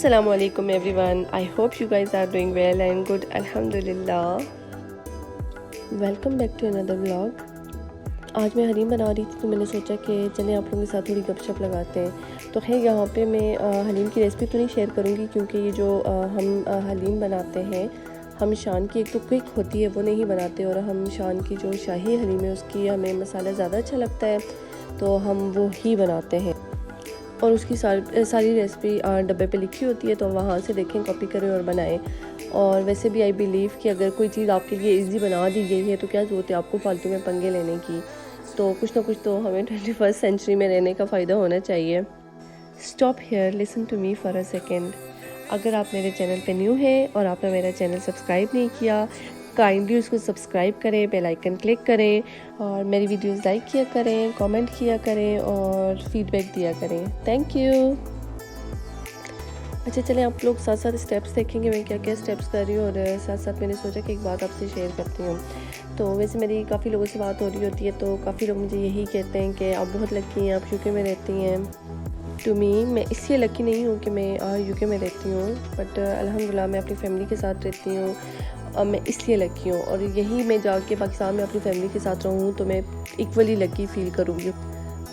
Assalamu alaikum everyone. I hope you guys are doing well and good. Alhamdulillah. Welcome back to another vlog. आज मैं हलीम बना रही थी तो मैंने सोचा कि चलें आप लोगों के साथ थोड़ी गपशप लगाते हैं। तो खैर यहाँ पे मैं हलीम की रेसिपी तो नहीं शेयर करूँगी क्योंकि ये जो हम हलीम बनाते हैं हम शान की एक तो क्विक होती है वो नहीं बनाते, और हम शान की जो शाही हलीम है उसकी हमें मसाला ज़्यादा अच्छा लगता है तो हम वो ही बनाते हैं। और उसकी सारी रेसिपी डब्बे पे लिखी होती है तो वहाँ से देखें, कॉपी करें और बनाएं। और वैसे भी आई बिलीव कि अगर कोई चीज़ आपके लिए इजी बना दी गई है तो क्या ज़रूरत है आपको फालतू में पंगे लेने की। तो कुछ ना कुछ तो हमें 21st सेंचुरी में रहने का फ़ायदा होना चाहिए। Stop here, listen to me for a second. अगर आप मेरे चैनल पे न्यू हैं और आपने मेरा चैनल सब्सक्राइब नहीं किया, काइंडली उसको सब्सक्राइब करें, बेल आइकन क्लिक करें और मेरी वीडियोस लाइक किया करें, कमेंट किया करें और फीडबैक दिया करें। Thank you. अच्छा चलें आप लोग साथ साथ स्टेप्स देखेंगे मैं क्या क्या स्टेप्स कर रही हूँ, और साथ साथ मैंने सोचा कि एक बात आपसे शेयर करती हूँ। तो वैसे मेरी काफ़ी लोगों से बात हो रही होती है तो काफ़ी लोग मुझे यही कहते हैं कि आप बहुत लकी हैं, आप यूके में रहती हैं। टू मी, मैं इसलिए लकी नहीं हूँ कि मैं यूके में रहती हूँ, बट अल्हम्दुलिल्लाह मैं अपनी फैमिली के साथ रहती हूँ। मैं इसलिए लकी हूँ, और यही मैं जाके पाकिस्तान में अपनी फैमिली के साथ रहूँ तो मैं इक्वली लकी फ़ील करूँगी।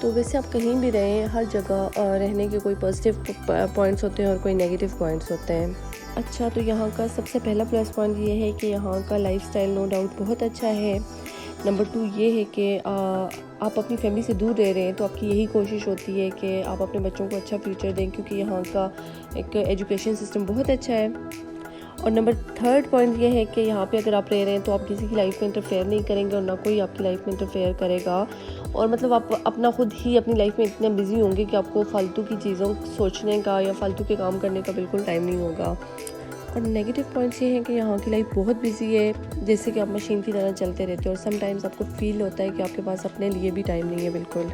तो वैसे आप कहीं भी रहें, हर जगह रहने के कोई पॉजिटिव पॉइंट्स होते हैं और कोई नेगेटिव पॉइंट्स होते हैं। अच्छा, तो यहाँ का सबसे पहला प्लस पॉइंट ये है कि यहाँ का लाइफस्टाइल नो डाउट बहुत अच्छा है। नंबर 2 ये है कि आप अपनी फैमिली से दूर रह रहे हैं तो आपकी यही कोशिश होती है कि आप अपने बच्चों को अच्छा फ्यूचर दें, क्योंकि यहाँ का एक एजुकेशन सिस्टम बहुत अच्छा है। और नंबर 3 पॉइंट ये है कि यहाँ पे अगर आप रह रहे हैं तो आप किसी की लाइफ में इंटरफेयर नहीं करेंगे और ना कोई आपकी लाइफ में इंटरफेयर करेगा। और मतलब आप अपना खुद ही अपनी लाइफ में इतने बिजी होंगे कि आपको फालतू की चीज़ों सोचने का या फालतू के काम करने का बिल्कुल टाइम नहीं होगा। और नेगेटिव पॉइंट्स ये हैं कि यहाँ की लाइफ बहुत बिजी है, जैसे कि आप मशीन की तरह चलते रहते हो और समटाइम्स आपको फील होता है कि आपके पास अपने लिए भी टाइम नहीं है बिल्कुल।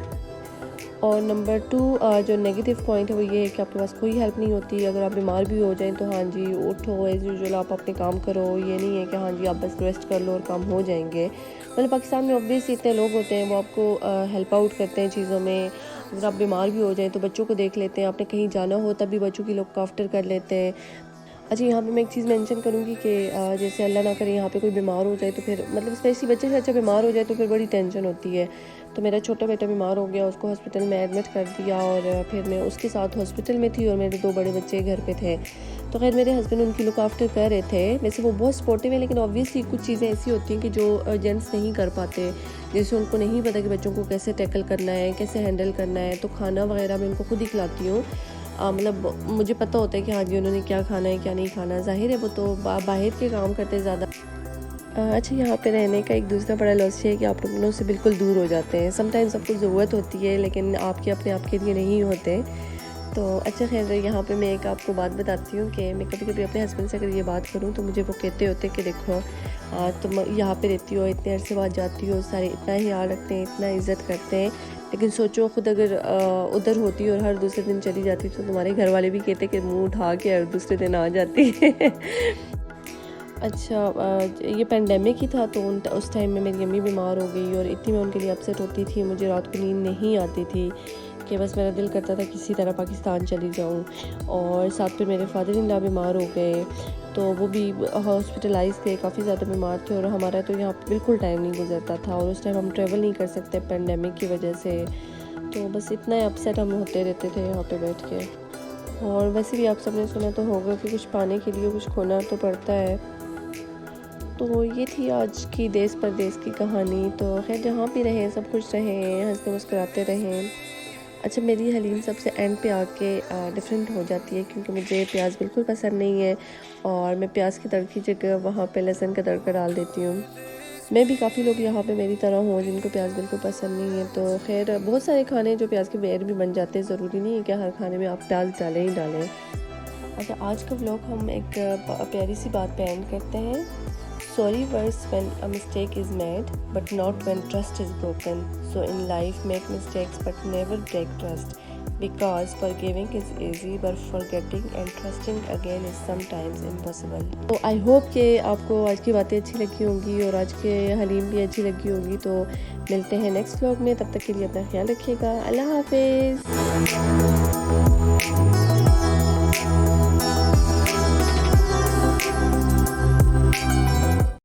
और नंबर 2 जो नेगेटिव पॉइंट है वो ये है कि आपके पास कोई हेल्प नहीं होती। अगर आप बीमार भी हो जाएं तो हाँ जी उठो, एज़ यूजुअल आप अपने काम करो, ये नहीं है कि हाँ जी आप बस रेस्ट कर लो और काम हो जाएंगे। मतलब पाकिस्तान में ऑब्वियसली इतने लोग होते हैं वो आपको हेल्प आउट करते हैं चीज़ों में। अगर आप बीमार भी हो जाएं तो बच्चों को देख लेते हैं, आपने कहीं जाना हो तब भी बच्चों की लोग आफ्टर कर लेते हैं। अच्छा, यहाँ पे मैं एक चीज़ मेंशन करूँगी कि जैसे अल्लाह ना करे यहाँ पे कोई बीमार हो जाए तो फिर मतलब स्पेशली बच्चे से अच्छा बीमार हो जाए तो फिर बड़ी टेंशन होती है। तो मेरा छोटा बेटा बीमार हो गया, उसको हॉस्पिटल में एडमिट कर दिया और फिर मैं उसके साथ हॉस्पिटल में थी और मेरे 2 बड़े बच्चे घर पे थे। तो खैर मेरे हस्बैंड उनकी लुक आफ्टर कर रहे थे। वैसे वो बहुत सपोर्टिव है, लेकिन ऑब्वियसली कुछ चीज़ें ऐसी होती हैं कि जो जेंट्स नहीं कर पाते। जैसे उनको नहीं पता कि बच्चों को कैसे टैकल करना है, कैसे हैंडल करना है। तो खाना वगैरह मैं उनको खुद ही खिलाती हूँ। मतलब मुझे पता होता है कि हाँ जी उन्होंने क्या खाना है क्या नहीं खाना। ज़ाहिर है वो तो बाहर के काम करते ज़्यादा। अच्छा, यहाँ पे रहने का एक दूसरा बड़ा लॉस है कि आप लोगों से बिल्कुल दूर हो जाते हैं। समटाइम्स आपको ज़रूरत होती है लेकिन आपके अपने आप के लिए नहीं होते। तो अच्छा खैर यहाँ पे मैं एक आपको बात बताती हूँ कि मैं कभी कभी अपने हस्बैंड से अगर ये बात करूँ तो मुझे वो कहते होते कि देखो तुम यहाँ पे रहती हो, इतने अरसे बाद जाती हो, सारे इतना ही याद रखते हैं, इतना इज़्ज़त करते हैं, लेकिन सोचो खुद अगर उधर होती और हर दूसरे दिन चली जाती तो तुम्हारे घर वाले भी कहते कि मुंह उठा के हर दूसरे दिन आ जाती है। अच्छा, ये पेंडेमिक ही था तो उस टाइम में मेरी अम्मी बीमार हो गई और इतनी मैं उनके लिए अपसेट होती थी, मुझे रात को नींद नहीं आती थी कि बस मेरा दिल करता था किसी तरह पाकिस्तान चली जाऊं। और साथ पे मेरे फादर इन लॉ बीमार हो गए तो वो भी हॉस्पिटलाइज थे, काफ़ी ज़्यादा बीमार थे और हमारा तो यहाँ पे बिल्कुल टाइम नहीं गुजरता था। और उस टाइम हम ट्रैवल नहीं कर सकते पेंडेमिक की वजह से, तो बस इतना अपसेट हम होते रहते थे यहाँ पे बैठ के। और वैसे भी आप सबने सुना तो होगा कि कुछ पाने के लिए कुछ खोना तो पड़ता है। तो ये थी आज की देश परदेश की कहानी। तो खैर जहाँ भी रहें सब कुछ रहें, हंसते मुस्कुराते रहें। अच्छा, मेरी हलीम सबसे एंड पे आके डिफरेंट हो जाती है क्योंकि मुझे प्याज बिल्कुल पसंद नहीं है और मैं प्याज की तड़की जगह वहाँ पे लहसुन का तड़का डाल देती हूँ। मैं भी काफ़ी लोग यहाँ पे मेरी तरह हों जिनको प्याज बिल्कुल पसंद नहीं है। तो खैर बहुत सारे खाने जो प्याज के बगैर भी बन जाते हैं, ज़रूरी नहीं है कि हर खाने में आप प्याज डालें ही डालें। अच्छा, आज का व्लॉग हम एक प्यारी सी बात पे एंड करते हैं। Sorry works when a mistake is made, but not when trust is broken. So in life, make mistakes but never break trust. Because forgiving is easy, but forgetting and trusting again is sometimes impossible. तो I hope कि आपको आज की बातें अच्छी लगी होंगी और आज के हलीम भी अच्छी लगी होगी। तो मिलते हैं नेक्स्ट व्लॉग में, तब तक के लिए अपना ख्याल रखिएगा। अल्लाह हाफिज़। है।